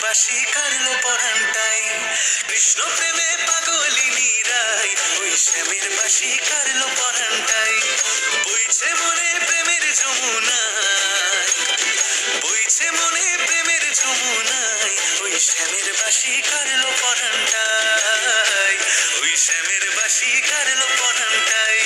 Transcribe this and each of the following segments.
বাঁশি কারলো পরানটাই, কৃষ্ণ প্রেমে পাগলিনী রাই, ওই শ্যামের বাঁশি কারলো পরানটাই। বইছে মনে প্রেমের যমুনায়, বইছে মনে প্রেমের যমুনায়, ওই শ্যামের বাঁশি কারলো পরানটাই, ওই শ্যামের বাঁশি কারলো পরানটাই।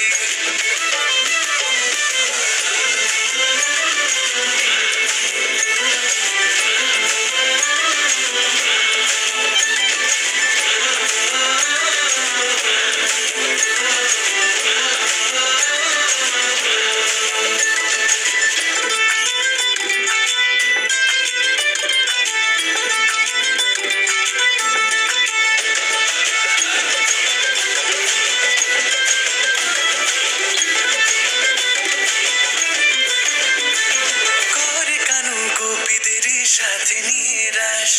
সাথে নিয়ে রাস,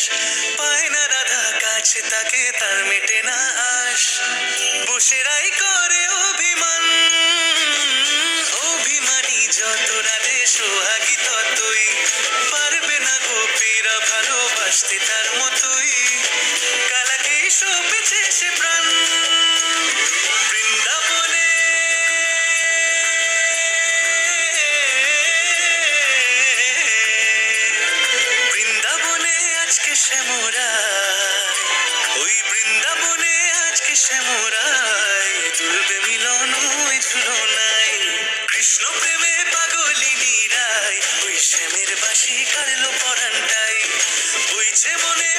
পায় না রাধা কাছে তাকে, তার মেটে না আস, বসেরাই করে অভিমান, অভিমানী যত রাধে সোহাগী ততই, পারবে না গোপীরা ভালোবাসতে তার মতোই, কালাকেই সপেছে সে প্রাণ বৃন্দাবনে। আজকে শ্যামরায়, ওই বৃন্দাবনে আজকে শ্যামরায়, তুলবে মিলন ওই ঝুলনায়, কৃষ্ণ প্রেমে পাগলিনী রাই, ওই শ্যামের বাঁশি কারলো পরানটাই, বইছে মনে